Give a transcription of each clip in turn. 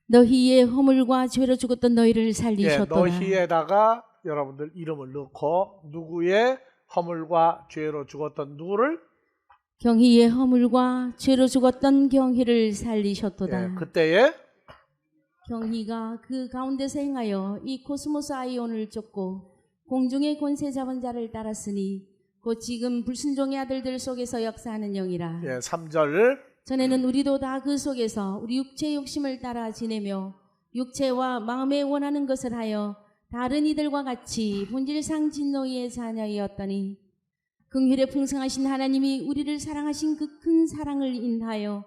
너희의 허물과 죄로 죽었던 너희를 예, 살리셨도다. 너희에다가 여러분들 이름을 넣고 누구의 허물과 죄로 죽었던 누구를? 경희의 허물과 죄로 죽었던 경희를 살리셨도다. 예, 그때에 경희가 그 가운데서 행하여 이 코스모스 아이온을 쫓고 공중의 권세 잡은 자를 따랐으니 곧 지금 불순종의 아들들 속에서 역사하는 영이라. 예, 3절 전에는 우리도 다 그 속에서 우리 육체의 욕심을 따라 지내며 육체와 마음에 원하는 것을 하여 다른 이들과 같이 본질상 진노의 자녀이었더니 긍휼에 풍성하신 하나님이 우리를 사랑하신 그 큰 사랑을 인하여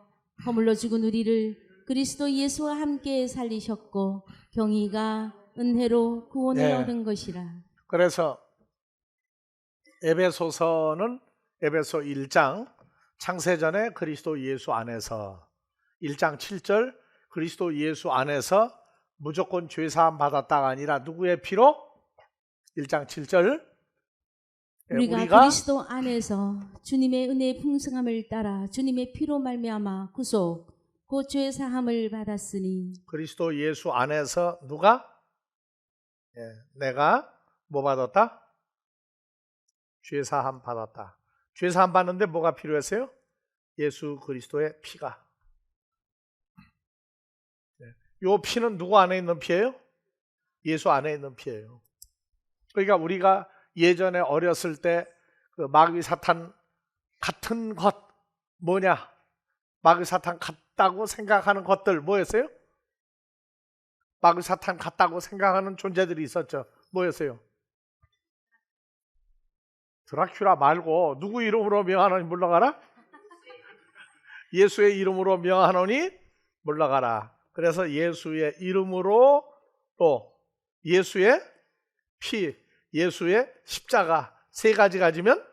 허물로 죽은 우리를 그리스도 예수와 함께 살리셨고 경희가 은혜로 구원을 네. 얻은 것이라. 그래서 에베소서는 에베소 1장 창세전에 그리스도 예수 안에서 1장 7절 그리스도 예수 안에서 무조건 죄사함 받았다가 아니라 누구의 피로? 1장 7절 우리가 그리스도 안에서 주님의 은혜의 풍성함을 따라 주님의 피로 말미암아 구속 곧 죄 사함을 받았으니. 그리스도 예수 안에서 누가? 내가 뭐 받았다? 죄 사함 받았다. 죄 사함 받는데 뭐가 필요했어요? 예수 그리스도의 피가. 이 피는 누구 안에 있는 피예요? 예수 안에 있는 피예요. 그러니까 우리가 예전에 어렸을 때 그 마귀 사탄 같은 것 뭐냐? 마귀 사탄 같다고 생각하는 것들 뭐였어요? 마귀 사탄 같다고 생각하는 존재들이 있었죠. 뭐였어요? 드라큘라 말고 누구 이름으로 명하노니 물러가라? 예수의 이름으로 명하노니 물러가라. 그래서 예수의 이름으로 또 예수의 피, 예수의 십자가 세 가지 가지면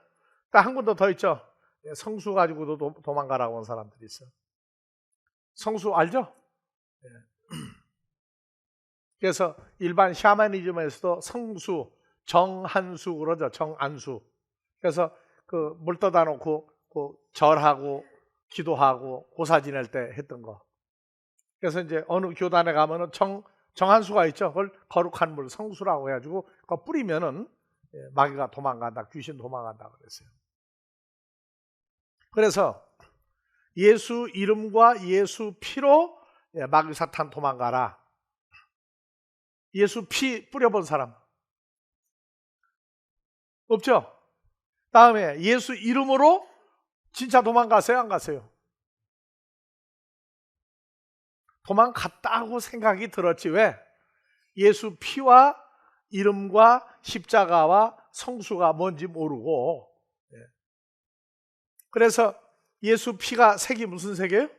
딱 한 군데 더 있죠. 성수 가지고도 도망가라고 온 사람들이 있어요. 성수 알죠? 그래서 일반 샤머니즘에서도 성수, 정한수 그러죠. 정안수. 그래서 그 물 떠다 놓고 그 절하고 기도하고 고사 지낼 때 했던 거. 그래서 이제 어느 교단에 가면은 정한수가 있죠. 그걸 거룩한 물, 성수라고 해가지고 그거 뿌리면은 마귀가 도망간다, 귀신 도망간다 그랬어요. 그래서 예수 이름과 예수 피로 마귀 사탄 도망가라. 예수 피 뿌려본 사람 없죠? 다음에 예수 이름으로 진짜 도망가세요? 안 가세요? 도망갔다고 생각이 들었지 왜? 예수 피와 이름과 십자가와 성수가 뭔지 모르고. 그래서 예수 피가 색이 무슨 색이에요?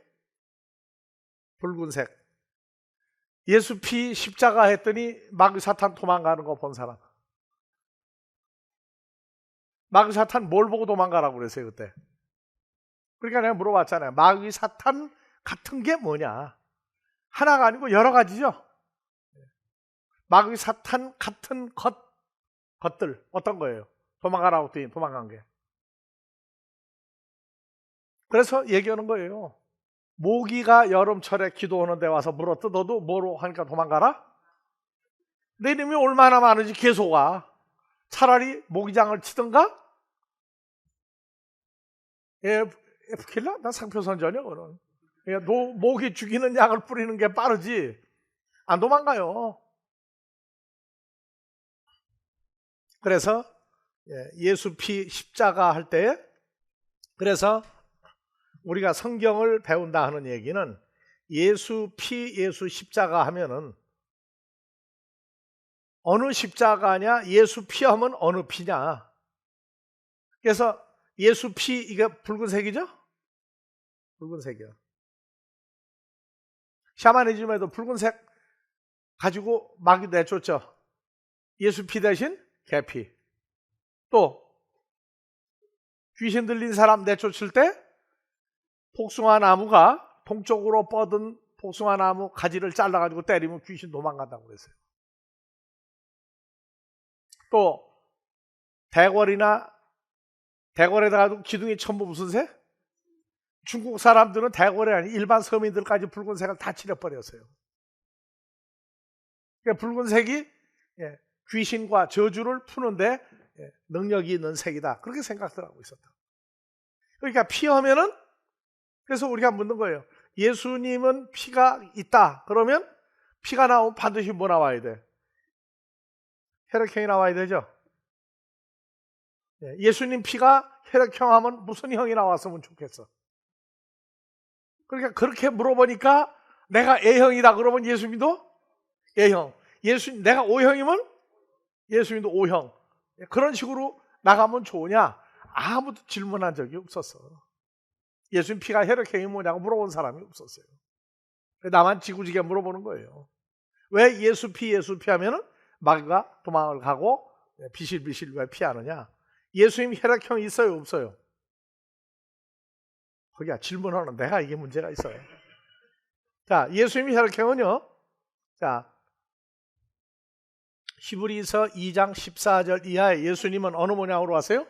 붉은색. 예수 피 십자가 했더니 마귀 사탄 도망가는 거 본 사람. 마귀 사탄 뭘 보고 도망가라고 그랬어요 그때? 그러니까 내가 물어봤잖아요. 마귀 사탄 같은 게 뭐냐? 하나가 아니고 여러 가지죠. 마귀 사탄 같은 것들 어떤 거예요? 도망가라고 했더니 도망간 게. 그래서 얘기하는 거예요. 모기가 여름철에 기도하는 데 와서 물어뜯어도 뭐로 하니까 도망가라? 내 이름이 얼마나 많은지 계속 와. 차라리 모기장을 치든가? 에프킬라? 나 상표선전이야 그럼. 모기 죽이는 약을 뿌리는 게 빠르지 안 도망가요. 그래서 예수 피 십자가 할 때 그래서 우리가 성경을 배운다 하는 얘기는 예수 피 예수 십자가 하면은 어느 십자가냐 예수 피 하면 어느 피냐. 그래서 예수 피 이게 붉은색이죠? 붉은색이요. 샤머니즘에도 붉은색 가지고 마귀 내쫓죠. 예수 피 대신 개피. 또 귀신 들린 사람 내쫓을 때 복숭아 나무가 동쪽으로 뻗은 복숭아 나무 가지를 잘라가지고 때리면 귀신 도망간다고 그랬어요. 또 대궐에다가 기둥이 전부 무슨 색? 중국 사람들은 대궐이 아니 일반 서민들까지 붉은색을 다 칠해버렸어요. 그러니까 붉은색이 귀신과 저주를 푸는데 능력이 있는 색이다. 그렇게 생각들 하고 있었다. 그러니까 피하면은, 그래서 우리가 묻는 거예요. 예수님은 피가 있다. 그러면 피가 나오면 반드시 뭐 나와야 돼? 혈액형이 나와야 되죠. 예수님 피가 혈액형 하면 무슨 형이 나왔으면 좋겠어? 그러니까 그렇게 물어보니까 내가 A형이다 그러면 예수님도 A형. 내가 O형이면 예수님도 O형. 그런 식으로 나가면 좋으냐? 아무도 질문한 적이 없었어. 예수님 피가 혈액형이 뭐냐고 물어본 사람이 없었어요. 나만 지구지게 물어보는 거예요. 왜 예수 피 하면은 마귀가 도망을 가고 비실비실 왜 피하느냐? 예수님 혈액형이 있어요, 없어요? 거기야 질문하는 내가 이게 문제가 있어요. 자, 예수님 혈액형은요. 자, 히브리서 2장 14절 이하에 예수님은 어느 모양으로 왔어요?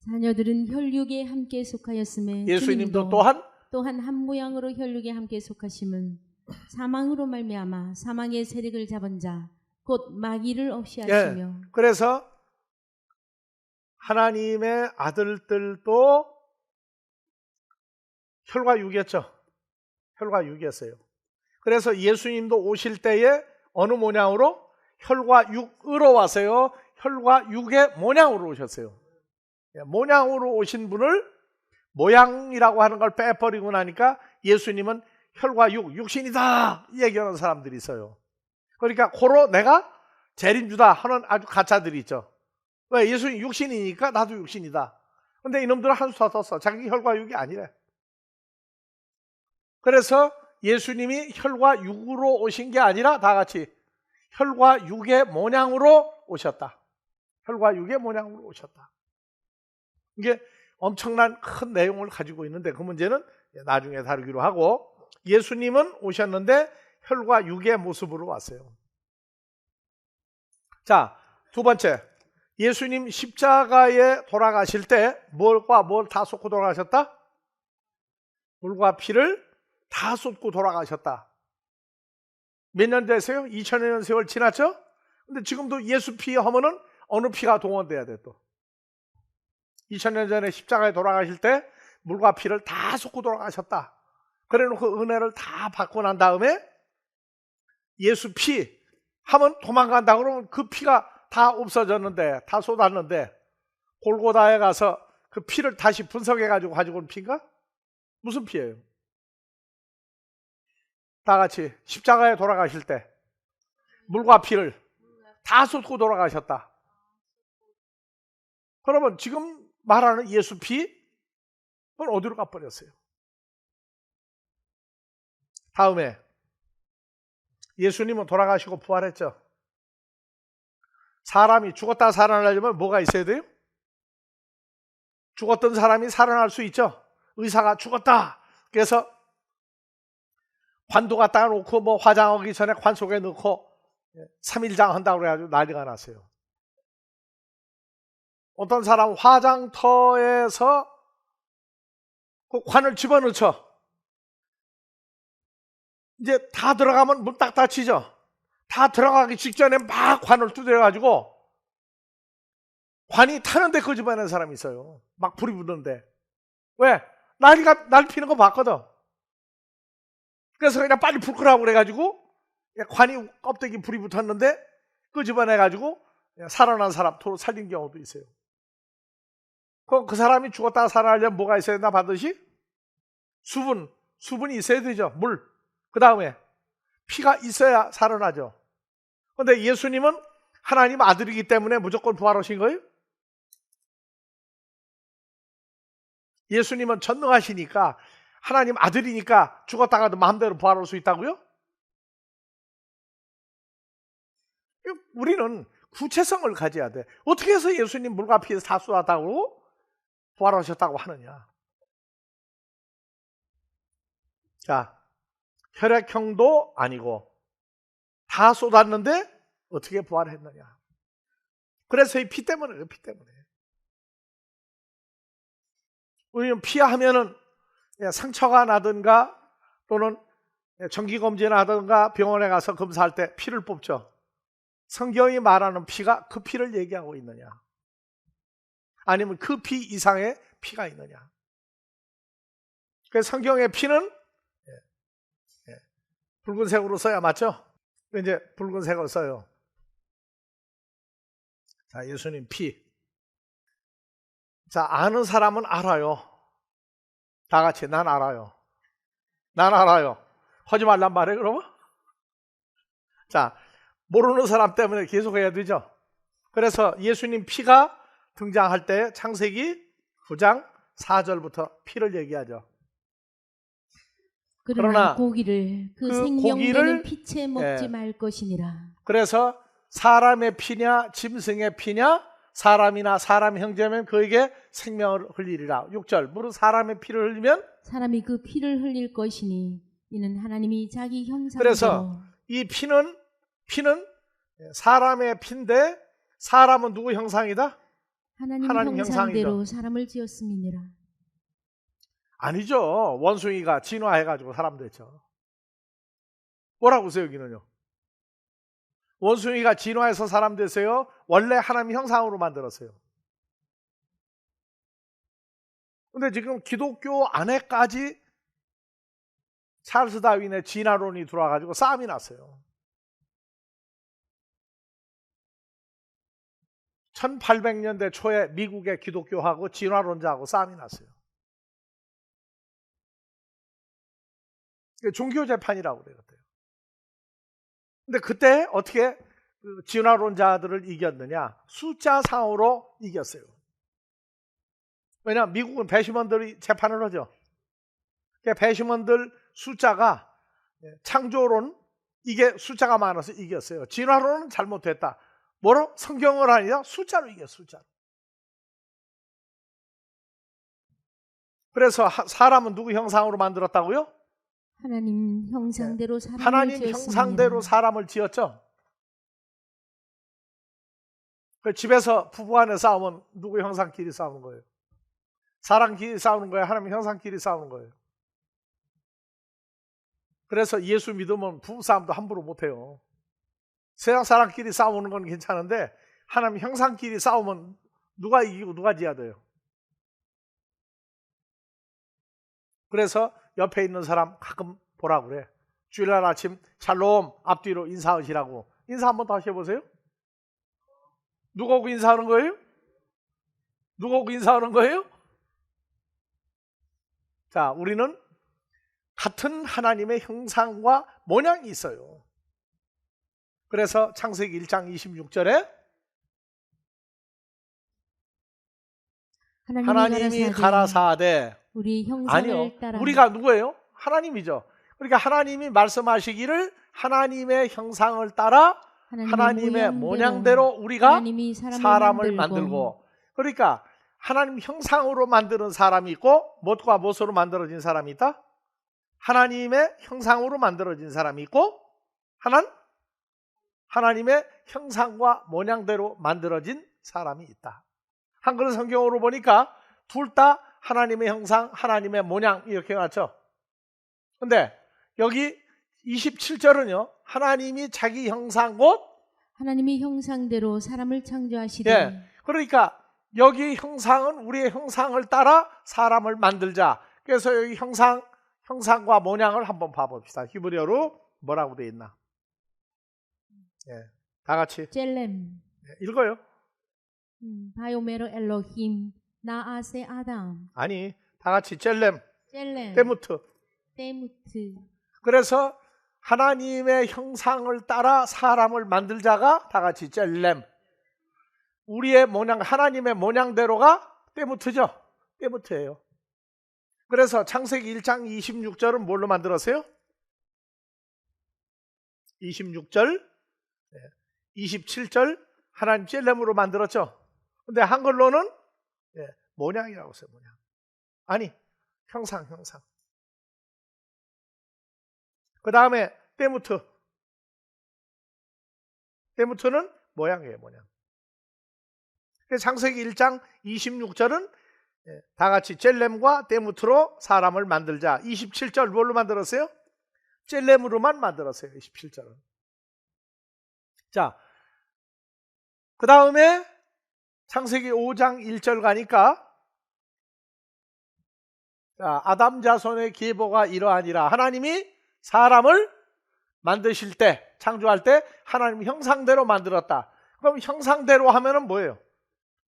자녀들은 혈육에 함께 속하였음에 예수님도 주님도 또한 한 모양으로 혈육에 함께 속하심은 사망으로 말미암아 사망의 세력을 잡은 자 곧 마귀를 없이 하시며. 그래서 하나님의 아들들도 혈과 육이었죠. 혈과 육이었어요. 그래서 예수님도 오실 때에 어느 모양으로? 혈과 육으로 왔어요. 혈과 육의 모양으로 오셨어요. 모양으로 오신 분을 모양이라고 하는 걸 빼버리고 나니까 예수님은 혈과 육신이다 얘기하는 사람들이 있어요. 그러니까 고로 내가 재림주다 하는 아주 가짜들이 있죠. 왜? 예수님 육신이니까 나도 육신이다. 근데 이놈들은 한 수 더 떴어. 자기 혈과 육이 아니래. 그래서 예수님이 혈과 육으로 오신 게 아니라 다 같이 혈과 육의 모양으로 오셨다. 혈과 육의 모양으로 오셨다. 이게 엄청난 큰 내용을 가지고 있는데 그 문제는 나중에 다루기로 하고, 예수님은 오셨는데 혈과 육의 모습으로 왔어요. 자, 두 번째, 예수님 십자가에 돌아가실 때 뭘과 뭘 다 쏟고 돌아가셨다? 물과 피를 다 쏟고 돌아가셨다. 몇 년 되세요? 2000년 세월 지났죠? 근데 지금도 예수 피 하면은 어느 피가 동원돼야 돼 또. 2000년 전에 십자가에 돌아가실 때 물과 피를 다 쏟고 돌아가셨다. 그래 놓고 은혜를 다 받고 난 다음에 예수 피 하면 도망간다 그러면 그 피가 다 없어졌는데, 다 쏟았는데 골고다에 가서 그 피를 다시 분석해 가지고 온 피인가? 무슨 피예요? 다 같이 십자가에 돌아가실 때 물과 피를 다 쏟고 돌아가셨다. 그러면 지금 말하는 예수 피는 어디로 가버렸어요? 다음에 예수님은 돌아가시고 부활했죠. 사람이 죽었다 살아나려면 뭐가 있어야 돼요? 죽었던 사람이 살아날 수 있죠. 의사가 죽었다. 그래서 관도 갖다가 놓고 뭐 화장하기 전에 관 속에 넣고 3일장 한다고 그래가지고 난리가 났어요. 어떤 사람 화장터에서 그 관을 집어넣죠. 이제 다 들어가면 문 딱 닫히죠. 다 들어가기 직전에 막 관을 두드려가지고 관이 타는데 거짓말하는 사람이 있어요. 막 불이 붙는데. 왜? 날 피는 거 봤거든. 그래서 그냥 빨리 불 끄라고 그래가지고 관이 껍데기 불이 붙었는데 끄집어내가지고 살아난 사람 도로 살린 경우도 있어요. 그럼 그 사람이 죽었다가 살아나려면 뭐가 있어야 되나? 반드시 수분이 있어야 되죠. 물. 그 다음에 피가 있어야 살아나죠. 그런데 예수님은 하나님 아들이기 때문에 무조건 부활하신 거예요? 예수님은 전능하시니까 하나님 아들이니까 죽었다가도 마음대로 부활할 수 있다고요? 우리는 구체성을 가져야 돼. 어떻게 해서 예수님 물과 피에서 다 쏟았다고 부활하셨다고 하느냐? 자, 혈액형도 아니고 다 쏟았는데 어떻게 부활했느냐? 그래서 이 피 때문에. 우리는 피하면은 상처가 나든가 또는 정기검진을 하든가 병원에 가서 검사할 때 피를 뽑죠. 성경이 말하는 피가 그 피를 얘기하고 있느냐, 아니면 그 피 이상의 피가 있느냐. 그래서 성경의 피는 붉은색으로 써야 맞죠? 이제 붉은색을 써요. 자, 예수님 피. 자, 아는 사람은 알아요. 다 같이 난 알아요. 난 알아요. 하지 말란 말이에요, 그러면? 자, 모르는 사람 때문에 계속 해야 되죠. 그래서 예수님 피가 등장할 때 창세기 9장 4절부터 피를 얘기하죠. 그러나 고기를 그 생명되는 고기를, 피채 먹지 말 것이니라. 그래서 사람의 피냐 짐승의 피냐, 사람이나 사람 형제면 그에게 생명을 흘리리라. 6절, 무릇 사람의 피를 흘리면 사람이 그 피를 흘릴 것이니 이는 하나님이 자기 형상대로. 그래서 이 피는 사람의 피인데, 사람은 누구 형상이다? 하나님 형상대로 형상이죠. 사람을 지었음이니라. 아니죠. 원숭이가 진화해가지고 사람 됐죠. 뭐라고 써요, 여기는요? 원숭이가 진화해서 사람 됐어요? 원래 하나님 형상으로 만들었어요. 근데 지금 기독교 안에까지 찰스 다윈의 진화론이 들어와가지고 싸움이 났어요. 1800년대 초에 미국의 기독교하고 진화론자하고 싸움이 났어요. 종교 재판이라고 그래요. 근데 그때 어떻게 진화론자들을 이겼느냐? 숫자상으로 이겼어요. 왜냐하면 미국은 배심원들이 재판을 하죠. 배심원들 숫자가, 창조론, 이게 숫자가 많아서 이겼어요. 진화론은 잘못됐다. 뭐로? 성경을 아니라 숫자로 이겼어요. 숫자로. 그래서 사람은 누구 형상으로 만들었다고요? 하나님 형상대로 사람을 하나님 지었습니다. 형상대로 사람을 지었죠. 집에서 부부간에 싸우면 누구 형상끼리 싸우는 거예요? 사람끼리 싸우는 거예요? 하나님 형상끼리 싸우는 거예요? 그래서 예수 믿으면 부부싸움도 함부로 못해요. 세상 사람끼리 싸우는 건 괜찮은데 하나님 형상끼리 싸우면 누가 이기고 누가 지야 돼요. 그래서 옆에 있는 사람 가끔 보라고 그래. 주일날 아침 샬롬 앞뒤로 인사하시라고. 인사 한번 다시 해보세요. 누가 오고 인사하는 거예요? 누가 오고 인사하는 거예요? 자, 우리는 같은 하나님의 형상과 모양이 있어요. 그래서 창세기 1장 26절에 하나님이 가라사대, 우리 형상을 아니요, 따라. 우리가 누구예요? 하나님이죠. 그러니까 하나님이 말씀하시기를 하나님의 형상을 따라 하나님의 모양대로 우리가 사람을 만들고. 그러니까 하나님 형상으로 만드는 사람이 있고, 무엇과 무엇으로 만들어진 사람이 있다? 하나님의 형상으로 만들어진 사람이 있고, 하나님의 형상과 모양대로 만들어진 사람이 있다. 한글 성경으로 보니까 둘 다 하나님의 형상, 하나님의 모양 이렇게 맞죠? 근데 여기 27절은요. 하나님이 자기 형상 곧 하나님이 형상대로 사람을 창조하시되. 그러니까 여기 형상은 우리의 형상을 따라 사람을 만들자. 그래서 여기 형상과 모양을 한번 봐봅시다. 히브리어로 뭐라고 되어 있나? 다 같이 젤렘. 읽어요. 바요메로 엘로힘 나아세 아담. 아니, 다 같이 젤렘, 젤렘, 때무트. 그래서 하나님의 형상을 따라 사람을 만들자가 다 같이 젤렘. 우리의 모양, 하나님의 모양대로가 때무트죠. 때무트예요. 그래서 창세기 1장 26절은 뭘로 만들었어요? 26절, 27절 하나님 젤렘으로 만들었죠. 근데 한글로는 모양이라고 써요. 모양. 아니, 형상. 그 다음에 때무트는 모양이에요. 모양. 창세기 1장 26절은 다 같이 젤렘과 때무트로 사람을 만들자. 27절 뭘로 만들었어요? 젤렘으로만 만들었어요. 27절은. 자, 그 다음에 창세기 5장 1절 가니까 자, 아담 자손의 계보가 이러하니라. 하나님이 사람을 만드실 때, 창조할 때 하나님 형상대로 만들었다. 그럼 형상대로 하면은 뭐예요?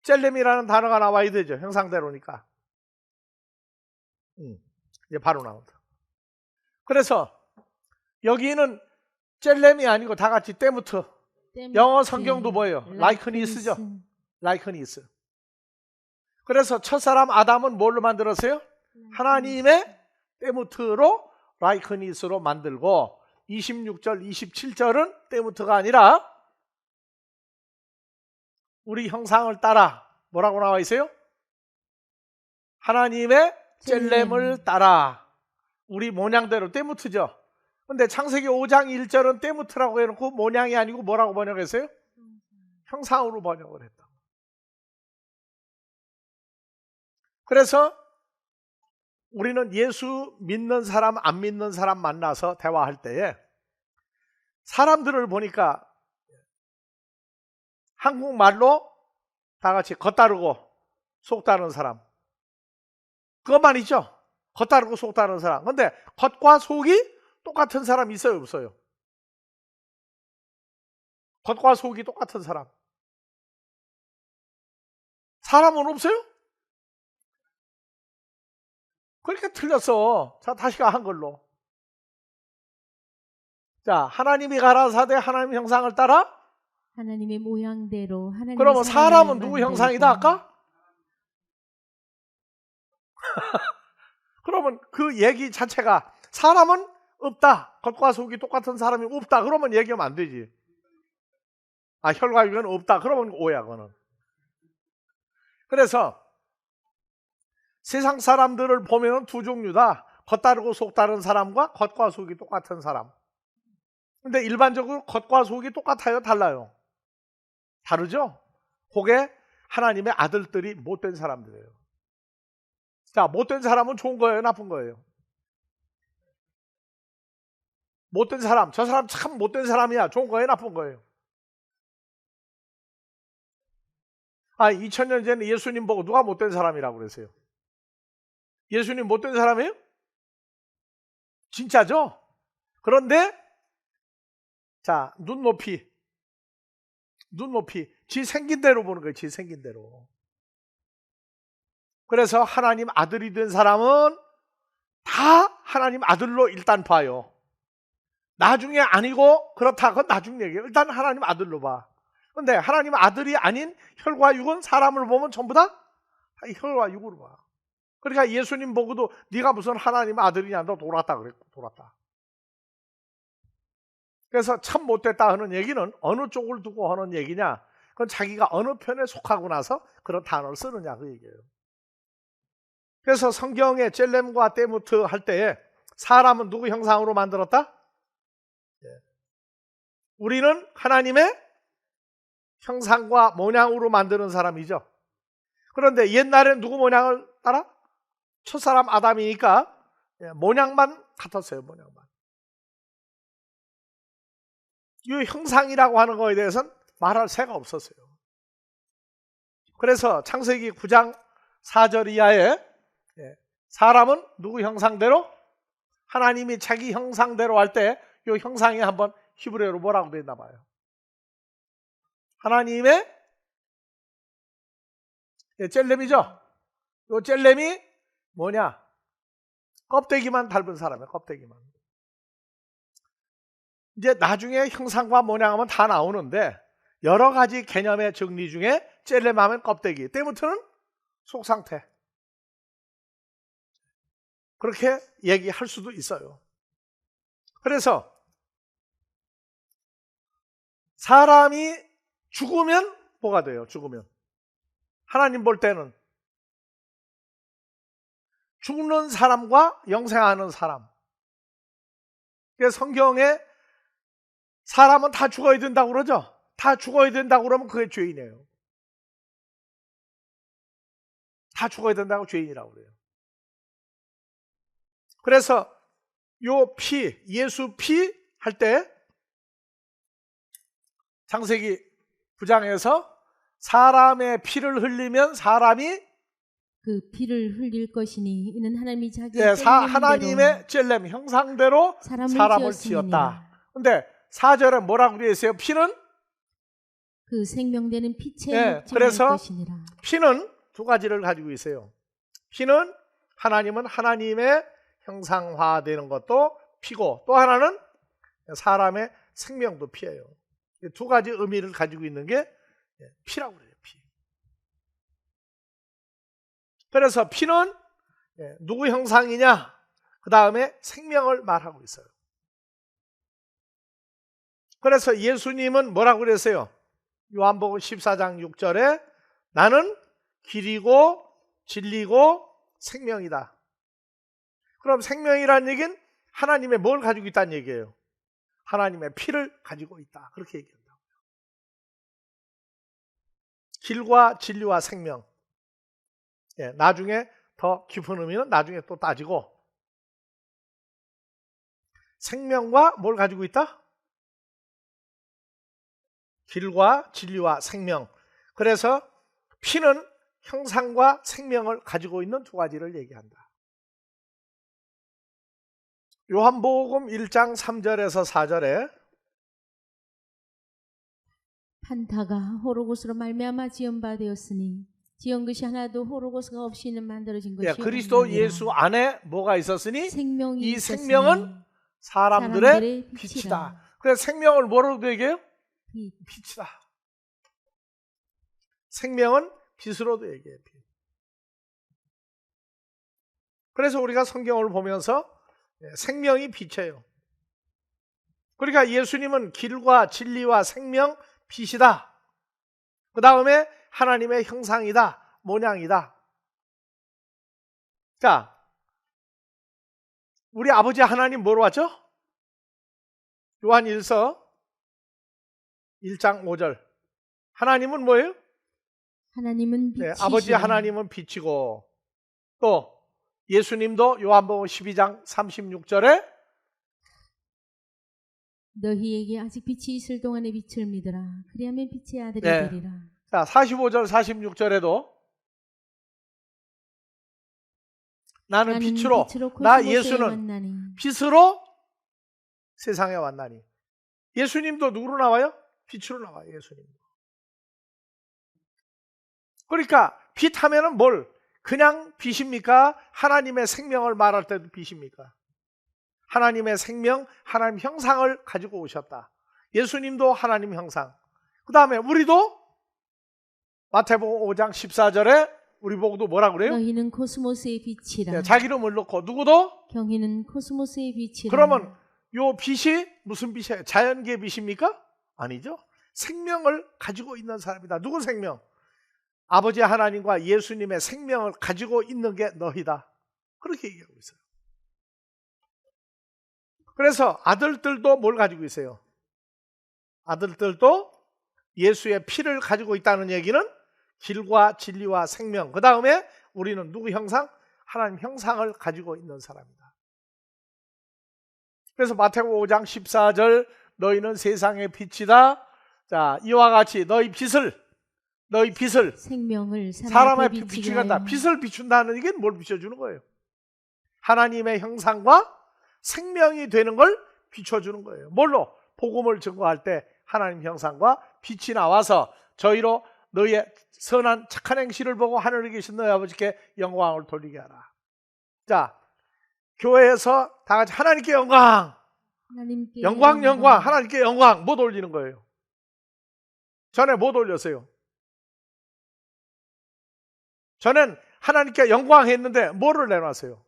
젤렘이라는 단어가 나와야 되죠. 형상대로니까. 이제 바로 나온다. 그래서 여기는 젤렘이 아니고 다 같이 때무트. 영어 성경도 뭐예요? 라이크니스죠. 라이크니스. 그래서 첫사람 아담은 뭘로 만들었어요? 하나님의 때무트로 라이크니스로 만들고 26절, 27절은 때무트가 아니라 우리 형상을 따라 뭐라고 나와 있어요? 하나님의 젤렘을 따라 우리 모양대로 때무트죠. 근데 창세기 5장 1절은 때무트라고 해놓고 모양이 아니고 뭐라고 번역했어요? 형상으로 번역을 했다. 그래서 우리는 예수 믿는 사람 안 믿는 사람 만나서 대화할 때에 사람들을 보니까 한국말로 다 같이 겉다르고 속다른 사람 그것만 있죠. 겉다르고 속다른 사람. 근데 겉과 속이 똑같은 사람 있어요 없어요? 겉과 속이 똑같은 사람 사람은 없어요? 그러니까 틀렸어. 자, 다시 가 한글로. 자, 하나님이 가라사대 하나님 형상을 따라 하나님의 모양대로 하나님의 그러면 사람은 누구 만들고. 형상이다 아까? 그러면 그 얘기 자체가 사람은 없다. 겉과 속이 똑같은 사람이 없다. 그러면 얘기하면 안 되지. 아, 혈과 육은 없다. 그러면 오야 그거는. 그래서 세상 사람들을 보면 두 종류다. 겉다르고 속다른 사람과 겉과 속이 똑같은 사람. 근데 일반적으로 겉과 속이 똑같아요? 달라요? 다르죠? 그게 하나님의 아들들이 못된 사람들이에요. 자, 못된 사람은 좋은 거예요? 나쁜 거예요? 못된 사람, 저 사람 참 못된 사람이야. 좋은 거예요? 나쁜 거예요? 2000년 전에 예수님 보고 누가 못된 사람이라고 그랬어요? 예수님 못된 사람이에요? 진짜죠? 그런데 자, 눈높이 지 생긴 대로 보는 거예요. 지 생긴 대로. 그래서 하나님 아들이 된 사람은 다 하나님 아들로 일단 봐요. 나중에 아니고 그렇다 그건 나중 얘기예요. 일단 하나님 아들로 봐. 근데 하나님 아들이 아닌 혈과 육은 사람을 보면 전부 다 혈과 육으로 봐. 그러니까 예수님 보고도 네가 무슨 하나님 아들이냐 너 돌았다 그랬고 돌았다. 그래서 참 못됐다 하는 얘기는 어느 쪽을 두고 하는 얘기냐, 그건 자기가 어느 편에 속하고 나서 그런 단어를 쓰느냐 그 얘기예요. 그래서 성경에 젤렘과 때무트 할 때에 사람은 누구 형상으로 만들었다? 우리는 하나님의 형상과 모양으로 만드는 사람이죠. 그런데 옛날에 누구 모양을 따라? 첫사람 아담이니까 모양만 같았어요. 모양만. 이 형상이라고 하는 거에 대해서는 말할 새가 없었어요. 그래서 창세기 9장 4절 이하에 사람은 누구 형상대로? 하나님이 자기 형상대로 할 때 이 형상이 한번 히브리어로 뭐라고 되어 있나 봐요. 하나님의 젤렘이죠. 이 젤렘이 뭐냐? 껍데기만 닮은 사람이에요. 껍데기만. 이제 나중에 형상과 모양하면 다 나오는데 여러 가지 개념의 정리 중에 젤렘하면 껍데기, 때무트는 속상태. 그렇게 얘기할 수도 있어요. 그래서 사람이 죽으면 뭐가 돼요? 죽으면 하나님 볼 때는 죽는 사람과 영생하는 사람. 그래서 성경에 사람은 다 죽어야 된다고 그러죠? 다 죽어야 된다고 그러면 그게 죄인이에요. 다 죽어야 된다고 죄인이라고 그래요. 그래서 요 피, 예수 피 할 때 창세기 9장에서 사람의 피를 흘리면 사람이 그 피를 흘릴 것이니 이는 하나님이 자기의 하나님의 젤렘 형상대로 사람을 지었다. 지었다. 근데 4절에 뭐라고 되어 있어요? 피는 그 생명되는 빛의 목적일 그래서 것이니라. 피는 두 가지를 가지고 있어요. 피는 하나님은 하나님의 형상화되는 것도 피고, 또 하나는 사람의 생명도 피예요. 두 가지 의미를 가지고 있는 게 피라고 그래요. 피. 그래서 피는 누구 형상이냐? 그 다음에 생명을 말하고 있어요. 그래서 예수님은 뭐라고 그랬어요? 요한복음 14장 6절에 나는 길이고 진리고 생명이다. 그럼 생명이라는 얘기는 하나님의 뭘 가지고 있다는 얘기예요? 하나님의 피를 가지고 있다. 그렇게 얘기한다고요. 길과 진리와 생명. 나중에 더 깊은 의미는 나중에 또 따지고, 생명과 뭘 가지고 있다? 길과 진리와 생명. 그래서 피는 형상과 생명을 가지고 있는 두 가지를 얘기한다. 요한복음 1장 3절에서 4절에 판타가 호로고스로 말미암아 지은 바 되었으니 지은 것이 하나도 호로고스가 없이는 만들어진 것이 그리스도 없느니라. 예수 안에 뭐가 있었으니 생명이 이 있었으니 생명은 사람들의 빛이다. 그래서 생명을 뭐라고 얘기해요? 빛이다. 생명은 빛으로도 얘기해요. 빛. 그래서 우리가 성경을 보면서 생명이 빛이에요. 그러니까 예수님은 길과 진리와 생명, 빛이다. 그 다음에 하나님의 형상이다, 모양이다. 자, 우리 아버지 하나님 뭐로 왔죠? 요한 1서 1장 5절. 하나님은 뭐예요? 하나님은 빛이시라. 아버지 하나님은 빛이고, 또 예수님도 요한복음 12장 36절에 너희에게 아직 빛이 있을 동안에 빛을 믿으라. 그리하면 빛의 아들이 되리라. 자, 45절 46절에도 나는 빛으로 나 예수는 왔나니. 빛으로 세상에 왔나니. 예수님도 누구로 나와요? 빛으로 나와요. 예수님. 그러니까 빛 하면은 뭘? 그냥 빛입니까? 하나님의 생명을 말할 때도 빛입니까? 하나님의 생명, 하나님 형상을 가지고 오셨다. 예수님도 하나님 형상. 그 다음에 우리도 마태복음 5장 14절에 우리 보고도 뭐라 그래요? 너희는 코스모스의 빛이라. 자기 이름을 넣고 누구도? 경희는 코스모스의 빛이라. 그러면 요 빛이 무슨 빛이에요? 자연계의 빛입니까? 아니죠. 생명을 가지고 있는 사람이다. 누구 생명? 아버지 하나님과 예수님의 생명을 가지고 있는 게 너희다. 그렇게 얘기하고 있어요. 그래서 아들들도 뭘 가지고 있어요? 아들들도 예수의 피를 가지고 있다는 얘기는 길과 진리와 생명. 그 다음에 우리는 누구 형상? 하나님 형상을 가지고 있는 사람이다. 그래서 마태복음 5장 14절 너희는 세상의 빛이다. 자, 이와 같이 너희 빛을 생명을 사람의 빛이 간다. 빛을 비춘다는 게 뭘 비춰주는 거예요? 하나님의 형상과 생명이 되는 걸 비춰주는 거예요. 뭘로? 복음을 증거할 때 하나님 형상과 빛이 나와서 저희로 너희의 선한 착한 행실을 보고 하늘에 계신 너희 아버지께 영광을 돌리게 하라. 자, 교회에서 다 같이 하나님께 영광, 하나님께 영광, 하나님께 영광 못 올리는 거예요. 전에 못 올렸어요. 저는 하나님께 영광 했는데 뭐를 내놨어요?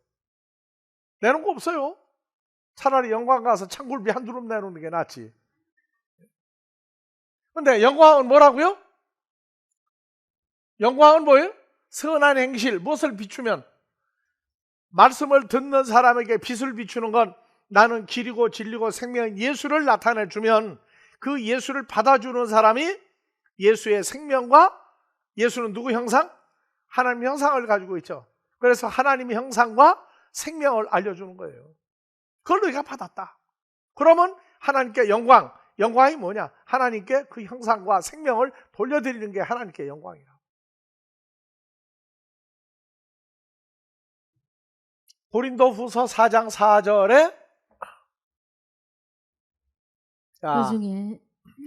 내놓은 거 없어요. 차라리 영광 가서 창굴비 한 두릅 내놓는 게 낫지. 근데 영광은 뭐라고요? 영광은 뭐예요? 선한 행실, 무엇을 비추면? 말씀을 듣는 사람에게 빛을 비추는 건 나는 길이고 진리고 생명인 예수를 나타내주면 그 예수를 받아주는 사람이 예수의 생명과 예수는 누구 형상? 하나님 형상을 가지고 있죠. 그래서 하나님의 형상과 생명을 알려주는 거예요. 그걸 너희가 받았다. 그러면 하나님께 영광이 뭐냐? 하나님께 그 형상과 생명을 돌려드리는 게 하나님께 영광이라. 고린도후서 4장 4절에 그 중에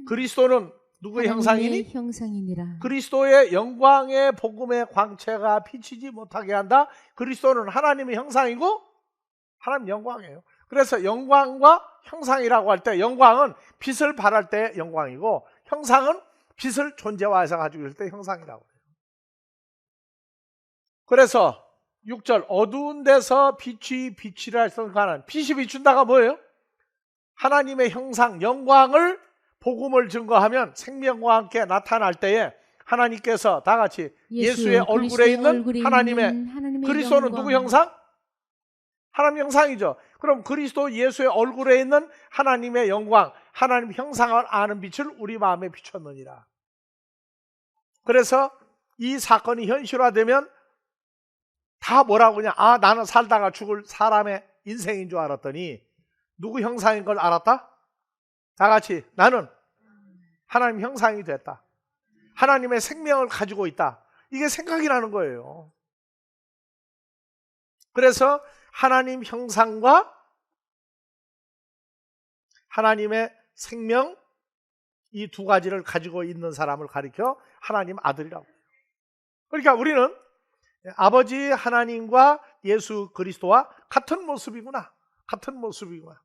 그리스도는 누구의 형상이니? 형상이니라. 그리스도의 영광의 복음의 광채가 비치지 못하게 한다. 그리스도는 하나님의 형상이고 하나님 영광이에요. 그래서 영광과 형상이라고 할 때, 영광은 빛을 발할 때 영광이고, 형상은 빛을 존재화해서 가지고 있을 때 형상이라고 해요. 그래서 6절 어두운 데서 빛이 비치라 했으니까, 빛이 비춘다가 뭐예요? 하나님의 형상, 영광을, 복음을 증거하면 생명과 함께 나타날 때에 하나님께서 다 같이 예수의 얼굴에 있는 하나님의 그리스도는 영광. 누구 형상? 하나님 형상이죠. 그럼 그리스도 예수의 얼굴에 있는 하나님의 영광, 하나님 형상을 아는 빛을 우리 마음에 비췄느니라. 그래서 이 사건이 현실화되면 다 뭐라고 그냥 나는 살다가 죽을 사람의 인생인 줄 알았더니 누구 형상인 걸 알았다? 다 같이 나는 하나님 형상이 됐다. 하나님의 생명을 가지고 있다. 이게 생각이 나는 거예요. 그래서 하나님 형상과 하나님의 생명, 이 두 가지를 가지고 있는 사람을 가리켜 하나님 아들이라고 해요. 그러니까 우리는 아버지 하나님과 예수 그리스도와 같은 모습이구나. 같은 모습이구나.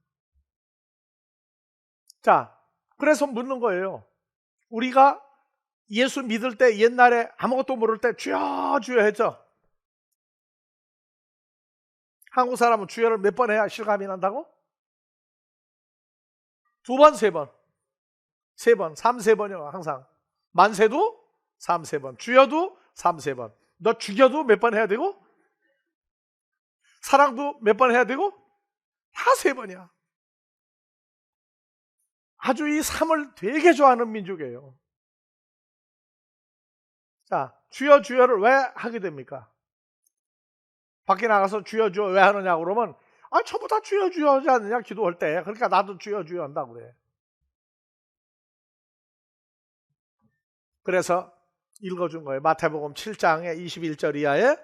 자, 그래서 묻는 거예요. 우리가 예수 믿을 때 옛날에 아무것도 모를 때 주여 주여 했죠. 한국 사람은 주여를 몇 번 해야 실감이 난다고? 2번, 3번, 3번, 3~4번이요. 항상 만세도 3~4번, 주여도 3~4번. 너 죽여도 몇 번 해야 되고, 사랑도 몇 번 해야 되고, 다 3번이야. 아주 이 삶을 되게 좋아하는 민족이에요. 자, 주여 주여를 왜 하게 됩니까? 밖에 나가서 주여 주여 왜 하느냐고 그러면 전부 다 주여 주여 하지 않느냐 기도할 때. 그러니까 나도 주여 주여 한다고 그래. 그래서 읽어준 거예요. 마태복음 7장의 21절 이하에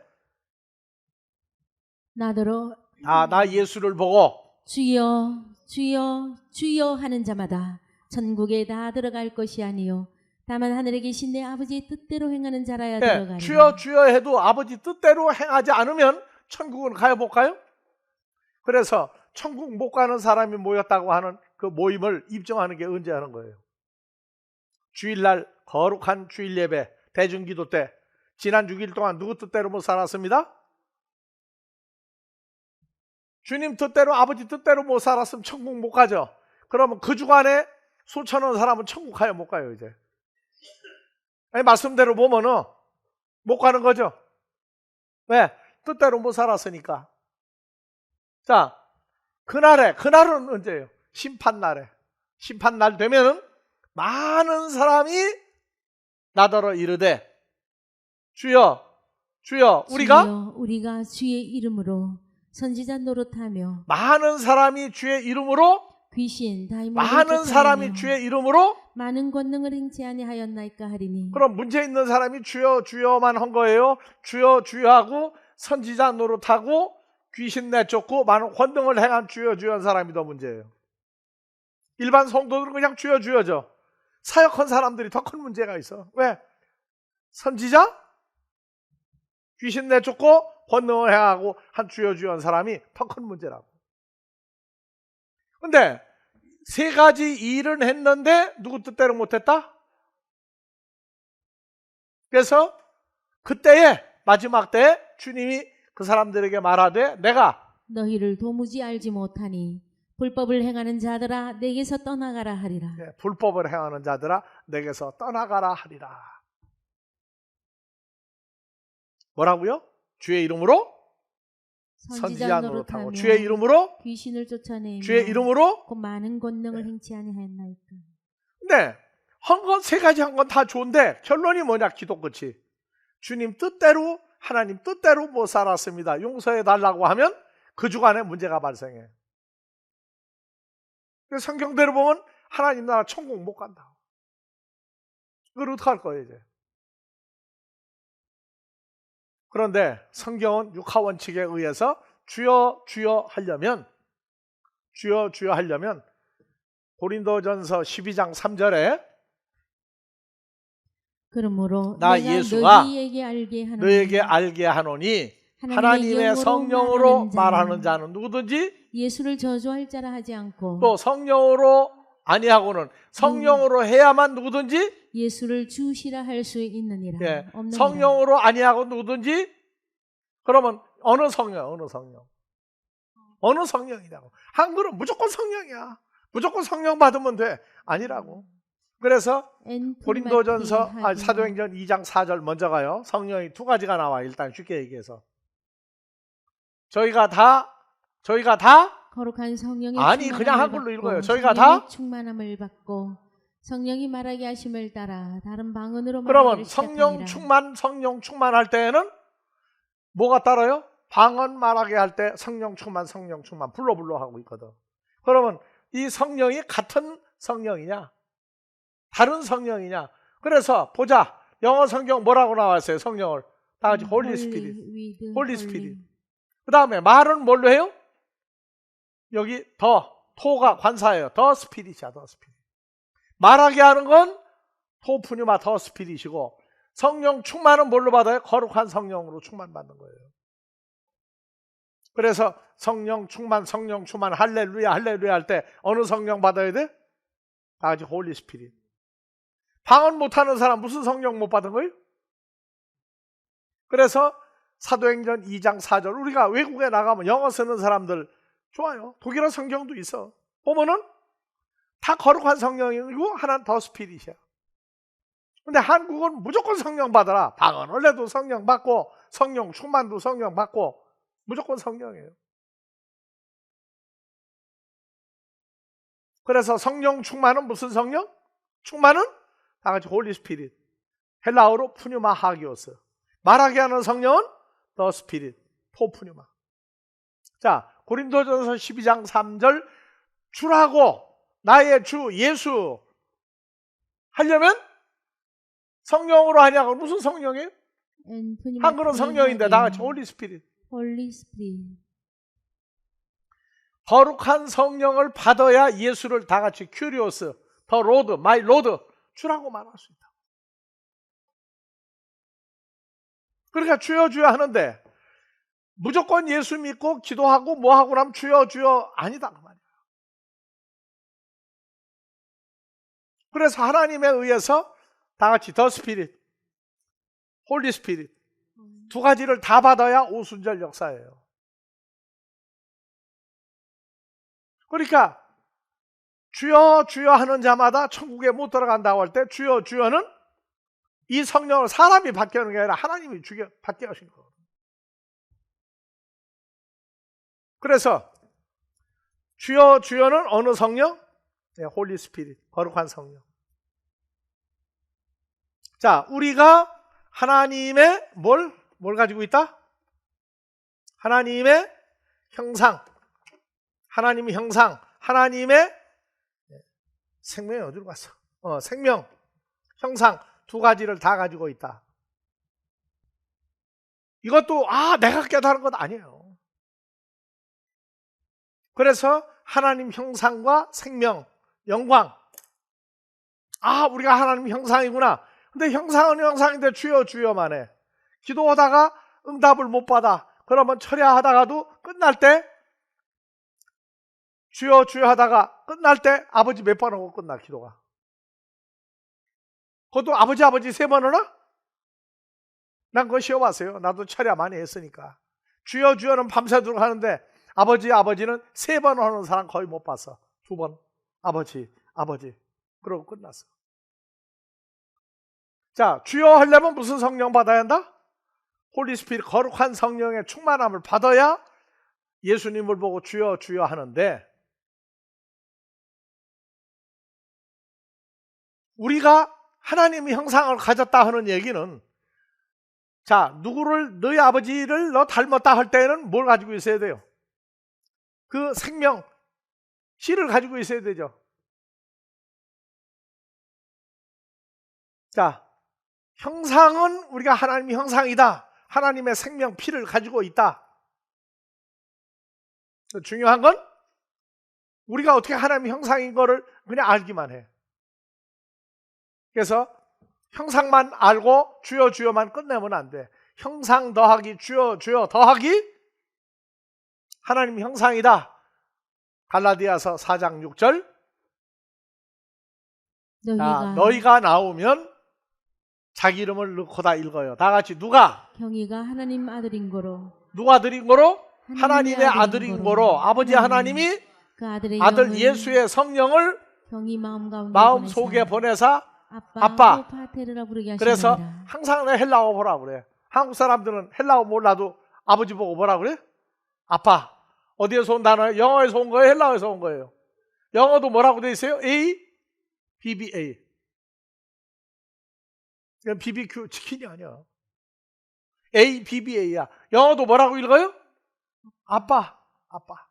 나더러 나 예수를 보고 주여 주여 주여 하는 자마다 천국에 다 들어갈 것이 아니요 다만 하늘에 계신 내 아버지의 뜻대로 행하는 자라야 들어가리라. 주여 주여 해도 아버지 뜻대로 행하지 않으면 천국은 가야 못 가요? 그래서 천국 못 가는 사람이 모였다고 하는 그 모임을 입증하는 게 언제 하는 거예요? 주일날 거룩한 주일 예배 대중기도 때 지난 6일 동안 누구 뜻대로 못 살았습니다? 주님 뜻대로 아버지 뜻대로 못 살았으면 천국 못 가죠. 그러면 그 주간에 수천원 사람은 천국 가요 못 가요 이제? 아니, 말씀대로 보면은 못 가는 거죠. 왜? 뜻대로 못 살았으니까. 자, 그날은 언제예요? 심판날에. 심판날 되면은 많은 사람이 나더러 이르되 주여 주여 우리가 주의 이름으로 선지자 노릇하며 많은 사람이 주의 이름으로 귀신 다이몬을 많은 사람이 주의 이름으로 많은 권능을 행치 아니하였나이까 하리니. 그럼 문제 있는 사람이 주여 주여만 한 거예요? 주여 주여하고 선지자 노릇하고 귀신 내쫓고 많은 권능을 행한 주여 주여 한 사람이 더 문제예요. 일반 성도들은 그냥 주여 주여죠. 사역한 사람들이 더 큰 문제가 있어. 왜? 선지자 귀신 내쫓고 권능을 행하고 한 주여 주여 한 사람이 더 큰 문제라고. 근데 세 가지 일은 했는데 누구 뜻대로 못했다? 그래서 그때에 마지막 때에 주님이 그 사람들에게 말하되 내가 너희를 도무지 알지 못하니 불법을 행하는 자들아 내게서 떠나가라 하리라. 불법을 행하는 자들아 내게서 떠나가라 하리라. 뭐라고요? 주의 이름으로 선지자 노릇하고 주의 이름으로 귀신을 쫓아내며 주의 이름으로 그 많은 권능을 행치 아니하였나이까. 근데 한 건 세 가지 한 건 다 좋은데 결론이 뭐냐? 기도 끝이 주님 뜻대로 하나님 뜻대로 못 살았습니다. 용서해 달라고 하면 그 주간에 문제가 발생해. 성경대로 보면 하나님 나라 천국 못 간다. 이걸 어떡할 거예요 이제? 그런데 성경은 육하 원칙에 의해서 주여 주여 하려면 고린도전서 12장 3절에 그러므로 나 내가 예수가 너희에게 알게 하노니 하나님의 성령으로 말하는 자는 누구든지 예수를 저주할 자라 하지 않고 또 성령으로 아니하고는 성령으로 해야만 누구든지 예수를 주시라 할 수 있느니라. 예, 없느니라. 성령으로 아니하고 누구든지 그러면 어느 성령이냐고. 한글은 무조건 성령이야. 무조건 성령 받으면 돼. 아니라고. 그래서 고린도전서 사도행전 2장 4절 먼저 가요. 성령이 두 가지가 나와. 일단 쉽게 얘기해서 저희가 다 거룩한 성령의 아니 그냥 한글로 읽어요. 저희가 다 충만함을 받고 성령이 말하게 하심을 따라 다른 방언으로 그러면 성령 충만 할 때에는 뭐가 따라요? 방언 말하게 할 때 성령 충만 불러 하고 있거든. 그러면 이 성령이 같은 성령이냐 다른 성령이냐. 그래서 보자. 영어 성경 뭐라고 나왔어요? 성령을 다 같이 홀리 스피릿. 그 다음에 말은 뭘로 해요? 여기 토가 관사예요. 더 스피릿이야. 말하게 하는 건 토푸뉴마 더 스피릿이고 성령 충만은 뭘로 받아요? 거룩한 성령으로 충만받는 거예요. 그래서 성령 충만 할렐루야 할 때 어느 성령 받아야 돼? 다 같이 홀리 스피릿. 방언 못하는 사람 무슨 성령 못 받은 거예요? 그래서 사도행전 2장 4절 우리가 외국에 나가면 영어 쓰는 사람들 좋아요. 독일어 성경도 있어. 보면은 다 거룩한 성령이고 하나는 더 스피릿이야. 근데 한국은 무조건 성령 받아라. 방언을 해도 성령 받고 성령 충만도 성령 받고 무조건 성령이에요. 그래서 성령 충만은 무슨 성령? 충만은 다 같이 홀리 스피릿. 헬라어로 푸뉴마 하기오스. 말하게 하는 성령은 더 스피릿. 토푸뉴마. 자, 고린도전서 12장 3절 주라고 나의 주 예수 하려면 성령으로 하냐고. 무슨 성령이에요? 한글은 성령인데 다 같이 홀리 스피릿. 거룩한 성령을 받아야 예수를 다 같이 큐리오스, 더 로드, 마이 로드 주라고 말할 수 있다. 그러니까 주여 주여 하는데 무조건 예수 믿고 기도하고 뭐하고 나면 주여 주여 아니다 그 말이야. 그래서 하나님에 의해서 다 같이 더 스피릿, 홀리 스피릿 두 가지를 다 받아야 오순절 역사예요. 그러니까 주여 주여 하는 자마다 천국에 못 들어간다고 할 때 주여 주여는 이 성령을 사람이 받게 하는 게 아니라 하나님이 받게 하신 거예요. 그래서 주여 주여는 어느 성령? 네, 홀리 스피릿, 거룩한 성령. 자, 우리가 하나님의 뭘 가지고 있다? 하나님의 형상. 하나님의 형상. 하나님의 생명이 어디로 갔어? 생명, 형상 두 가지를 다 가지고 있다. 이것도 내가 깨달은 것 아니에요. 그래서 하나님 형상과 생명, 영광. 우리가 하나님 형상이구나. 근데 형상은 형상인데 주여 주여만 해. 기도하다가 응답을 못 받아. 그러면 철야하다가도 끝날 때 주여 주여 하다가 끝날 때 아버지 몇 번 하고 끝나 기도가. 그것도 아버지 세 번 하나? 난 그거 쉬어봤어요. 나도 철야 많이 했으니까. 주여 주여는 밤새도록 하는데 아버지는 세 번 하는 사람 거의 못 봤어. 두 번 아버지 그러고 끝났어. 자, 주여 하려면 무슨 성령 받아야 한다? 홀리 스피릿, 거룩한 성령의 충만함을 받아야 예수님을 보고 주여 주여 하는데 우리가 하나님의 형상을 가졌다 하는 얘기는 자, 누구를 너희 아버지를 너 닮았다 할 때는 뭘 가지고 있어야 돼요? 그 생명, 씨를 가지고 있어야 되죠. 자, 형상은 우리가 하나님의 형상이다. 하나님의 생명 피를 가지고 있다. 중요한 건 우리가 어떻게 하나님의 형상인 거를 그냥 알기만 해. 그래서 형상만 알고 주여 주여만 끝내면 안 돼. 형상 더하기 주여 주여 더하기 하나님 형상이다. 갈라디아서 4장 6절. 너희가 나오면 자기 이름을 넣고 다 읽어요. 다 같이 누가? 경희가 하나님 아들인 거로. 누가 아들인 거로? 하나님의 아들인 거로. 아버지 하나님이 그 아들의 아들 예수의 성령을 경희 마음 속에 보내사 아빠. 호파테르라 부르게 하십니다. 그래서 항상 헬라어 보라 그래. 한국 사람들은 헬라어 몰라도 아버지 보고 뭐라 그래? 아빠. 어디에서 온 단어예요? 영어에서 온 거예요? 헬라어에서 온 거예요? 영어도 뭐라고 돼 있어요? A, BBA. 이건 BBQ 치킨이 아니야. A, BBA야. 영어도 뭐라고 읽어요? 아빠, 아빠.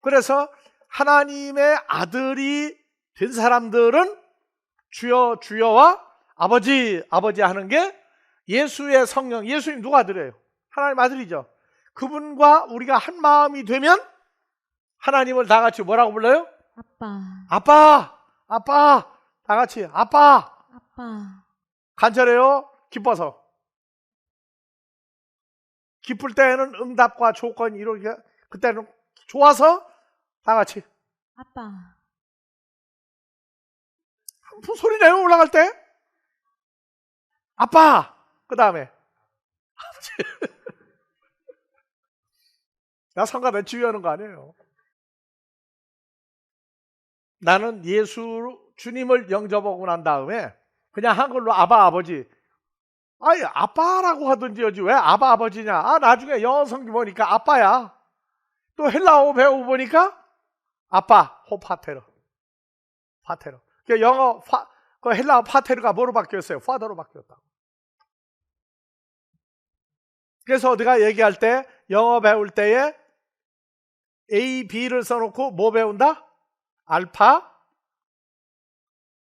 그래서 하나님의 아들이 된 사람들은 주여 주여와 아버지 아버지 하는 게 예수의 성령. 예수님 누가 아들이에요? 하나님 아들이죠. 그분과 우리가 한 마음이 되면 하나님을 다 같이 뭐라고 불러요? 아빠. 아빠, 아빠. 다 같이 아빠. 아빠. 간절해요? 기뻐서. 기쁠 때에는 응답과 조건이 이렇게, 그때는 좋아서 다 같이 아빠. 무슨 소리 내요? 올라갈 때? 아빠. 그 다음에 아버지. 나 성가대 지휘하는 거 아니에요. 나는 주님을 영접하고 난 다음에 그냥 한글로 아바 아버지. 아니 아빠라고 하든지 여지 왜 아바 아버지냐. 아 나중에 영어 성경 보니까 아빠야. 또 헬라어 배워보니까 아빠 호파테르. 파테르. 영어 그 헬라어 파테르가 뭐로 바뀌었어요? 파더로 바뀌었다고. 그래서 우리가 얘기할 때 영어 배울 때에 A, B를 써놓고 뭐 배운다? 알파,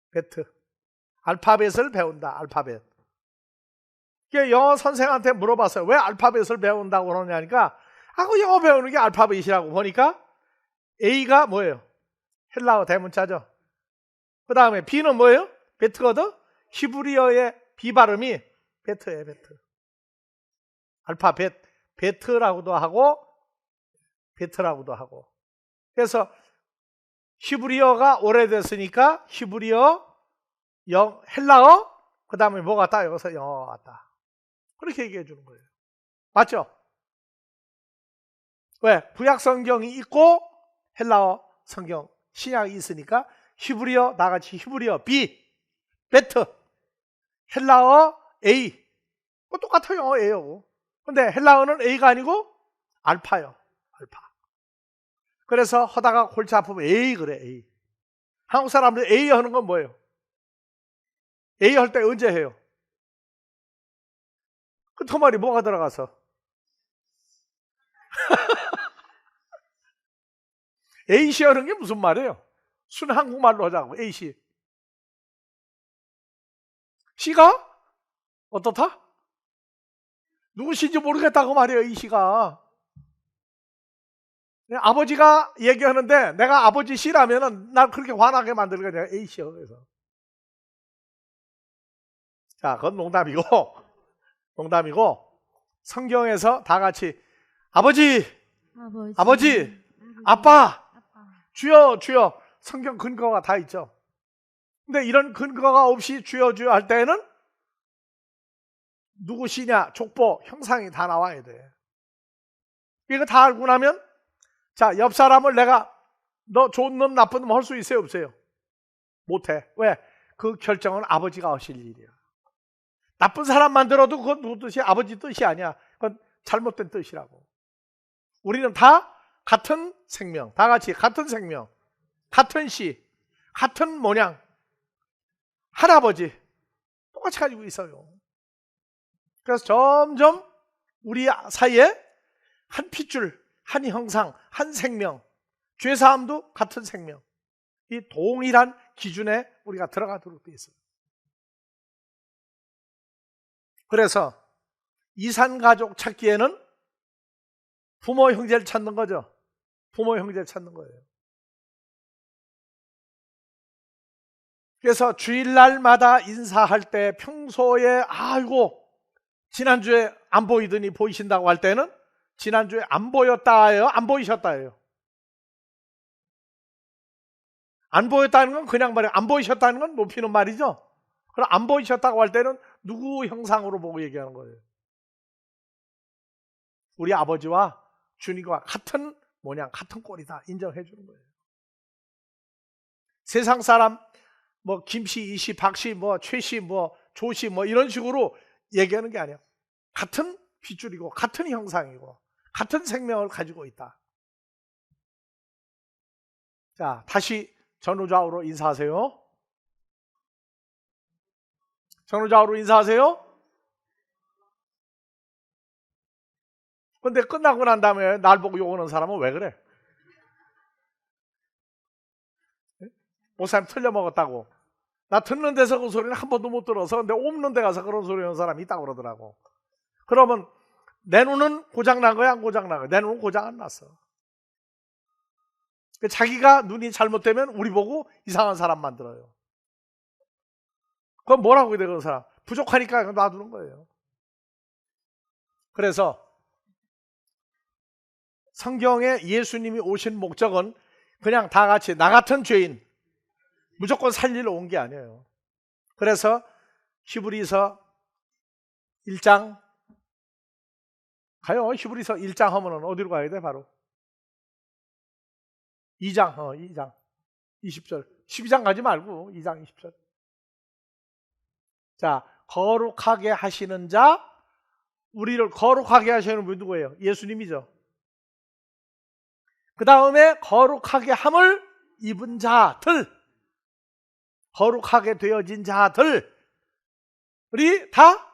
베트. 알파벳을 배운다. 알파벳. 영어 선생한테 물어봤어요. 왜 알파벳을 배운다고 그러냐니까 그 영어 배우는 게 알파벳이라고 보니까 A가 뭐예요? 헬라어 대문자죠. 그 다음에 B는 뭐예요? 베트거든? 히브리어의 B 발음이 베트예요. 베트. 알파벳, 베트라고도 하고 베트라고도 하고. 그래서 히브리어가 오래됐으니까 히브리어, 헬라어, 그 다음에 뭐 같다? 여기서 영어가 같다. 그렇게 얘기해 주는 거예요. 맞죠? 왜? 구약 성경이 있고 헬라어 성경, 신약이 있으니까 히브리어, 나같이 히브리어 B, 베트, 헬라어 A. 똑같아요. 영어예요. 근데 헬라어는 A가 아니고 알파요. 알파. 그래서 하다가 골치 아프면 A 그래. A. 한국 사람들 A 하는 건 뭐예요? A 할 때 언제 해요? 끝머리 뭐가 들어가서? A씨 하는 게 무슨 말이에요? 순 한국말로 하자고. A씨. 씨가 어떻다? 누구신지 모르겠다고 말이에요. A씨가. 아버지가 얘기하는데 내가 아버지 씨라면은 날 그렇게 화나게 만들게 내가 A씨요. 그래서. 자, 그건 농담이고, 농담이고, 성경에서 다 같이 아버지, 아버지, 아빠, 주여, 주여. 성경 근거가 다 있죠. 근데 이런 근거가 없이 주여, 주여 할 때에는 누구시냐, 족보, 형상이 다 나와야 돼. 이거 다 알고 나면, 자, 옆 사람을 내가 너 좋은 놈, 나쁜 놈 할 수 있어요, 없어요? 못해. 왜? 그 결정은 아버지가 하실 일이야. 나쁜 사람 만들어도 그건 누구 뜻이 아버지 뜻이 아니야. 그건 잘못된 뜻이라고. 우리는 다 같은 생명, 다 같이 같은 생명, 같은 씨, 같은 모양, 할아버지 똑같이 가지고 있어요. 그래서 점점 우리 사이에 한 핏줄, 한 형상, 한 생명, 죄사함도 같은 생명. 이 동일한 기준에 우리가 들어가도록 되어 있어요. 그래서 이산가족 찾기에는 부모 형제를 찾는 거죠. 부모 형제를 찾는 거예요. 그래서 주일날마다 인사할 때 평소에 아이고 지난주에 안 보이더니 보이신다고 할 때는 지난주에 안 보였다예요? 안 보이셨다예요? 안 보였다는 건 그냥 말이에요. 안 보이셨다는 건 높이는 말이죠. 그럼 안 보이셨다고 할 때는 누구 형상으로 보고 얘기하는 거예요? 우리 아버지와 주님과 같은 모양, 같은 꼴이다 인정해 주는 거예요. 세상 사람 뭐 김씨, 이씨, 박씨, 뭐 최씨, 뭐 조씨 뭐 이런 식으로 얘기하는 게 아니에요. 같은 핏줄이고 같은 형상이고 같은 생명을 가지고 있다. 자, 다시 전후좌우로 인사하세요. 전후좌우로 인사하세요. 근데 끝나고 난 다음에 날 보고 욕하는 사람은 왜 그래? 목사님 틀려 먹었다고. 나 듣는 데서 그 소리는 한 번도 못 들어서 근데 없는 데 가서 그런 소리 하는 사람이 있다고 그러더라고. 그러면 내 눈은 고장난 거야, 안 고장난 거야? 내 눈은 고장 안 났어. 자기가 눈이 잘못되면 우리 보고 이상한 사람 만들어요. 그건 뭐라고 해야 돼, 그런 사람? 부족하니까 놔두는 거예요. 그래서 성경에 예수님이 오신 목적은 그냥 다 같이 나 같은 죄인 무조건 살리러 온 게 아니에요. 그래서 히브리서 1장 가요. 히브리서 1장 하면은 어디로 가야 돼? 바로 2장 2장 20절 12장 가지 말고 2장 20절. 자, 거룩하게 하시는 자, 우리를 거룩하게 하시는 분이 누구예요? 예수님이죠. 그 다음에 거룩하게 함을 입은 자들, 거룩하게 되어진 자들이 다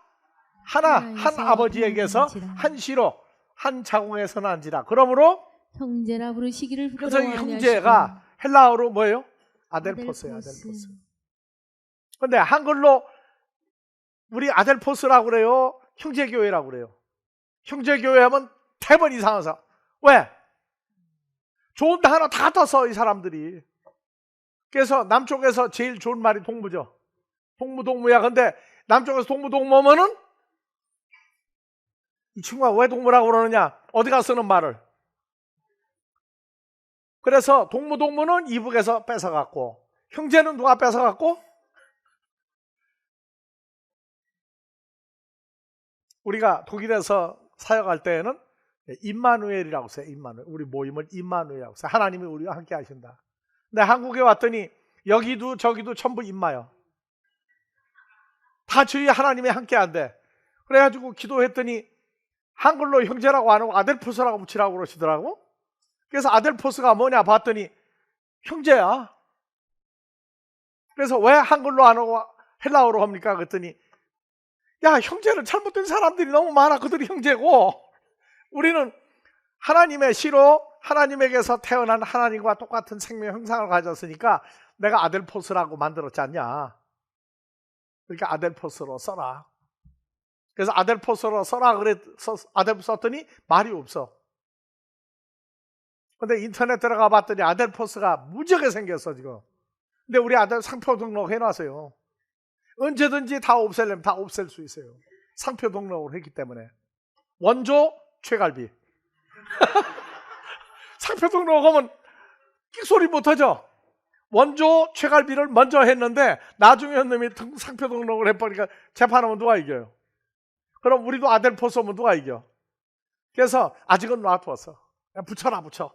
하나, 한 아버지에게서 한 씨로 한 자궁에서 난지라. 그러므로 형제라 부르시기를 그래서 이 부끄러워하니 형제가 헬라어로 뭐예요? 아델포스예요. 아델포스. 근데 한글로 우리 아델포스라고 그래요? 형제교회라고 그래요. 형제교회 하면 대번 이상한 사람. 왜? 좋은 데 하나 다 떴어, 이 사람들이. 그래서 남쪽에서 제일 좋은 말이 동무죠. 동무야. 근데 남쪽에서 동무하면은 이 친구가 왜 동무라고 그러느냐? 어디 가서 쓰는 말을. 그래서 동무는 이북에서 뺏어갔고, 형제는 누가 뺏어갔고? 우리가 독일에서 사역할 때에는 임마누엘이라고 써요. 임마누엘. 우리 모임을 임마누엘이라고 써요. 하나님이 우리와 함께 하신다. 근데 한국에 왔더니 여기도 저기도 전부 임마요. 다 저희 하나님이 함께 한대. 그래가지고 기도했더니 한글로 형제라고 안 하고 아델포스라고 붙이라고 그러시더라고. 그래서 아델포스가 뭐냐 봤더니 형제야. 그래서 왜 한글로 안 하고 헬라어로 합니까? 그랬더니 야, 형제는 잘못된 사람들이 너무 많아. 그들이 형제고 우리는 하나님의 씨로 하나님에게서 태어난 하나님과 똑같은 생명 형상을 가졌으니까 내가 아델포스라고 만들었지 않냐. 그러니까 아델포스로 써라. 그래서 아델포스로 써라 그래서 아델포스 썼더니 말이 없어. 근데 인터넷 들어가 봤더니 아델포스가 무지하게 생겼어 지금. 근데 우리 아들 상표 등록 해놨어요. 언제든지 다 없애려면 다 없앨 수 있어요. 상표 등록을 했기 때문에. 원조 최갈비. 상표 등록하면 끽소리 못하죠. 원조 최갈비를 먼저 했는데 나중에 놈이 상표 등록을 해버리니까 재판하면 누가 이겨요? 그럼 우리도 아델포스 하면 누가 이겨? 그래서 아직은 놔두었어. 그냥 붙여.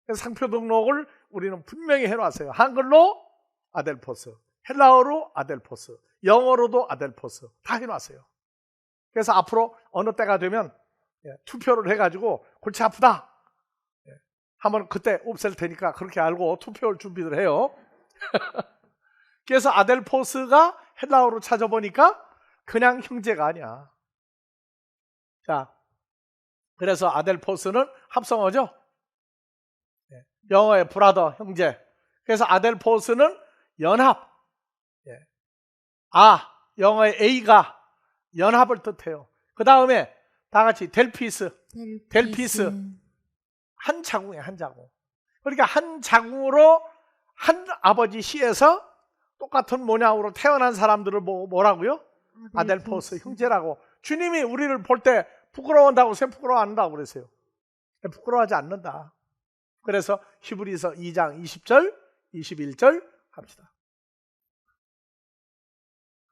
그래서 상표 등록을 우리는 분명히 해놨어요. 한글로 아델포스, 헬라어로 아델포스, 영어로도 아델포스 다 해놨어요. 그래서 앞으로 어느 때가 되면 투표를 해가지고 골치 아프다 하면 그때 없앨 테니까 그렇게 알고 투표할 준비를 해요. 그래서 아델포스가 헬라어로 찾아보니까 그냥 형제가 아니야. 자, 그래서 아델포스는 합성어죠. 영어의 브라더, 형제. 그래서 아델포스는 연합. 영어의 A가 연합을 뜻해요. 그 다음에 다 같이 델피스. 한 자궁이에요, 한 자궁. 그러니까 한 자궁으로 한 아버지 씨에서 똑같은 모양으로 태어난 사람들을 뭐라고요? 아델포스 형제라고. 주님이 우리를 볼 때 부끄러워한다고 쌤 부끄러워 안 한다고 그랬어요. 부끄러워하지 않는다. 그래서 히브리서 2장 20절, 21절 합시다.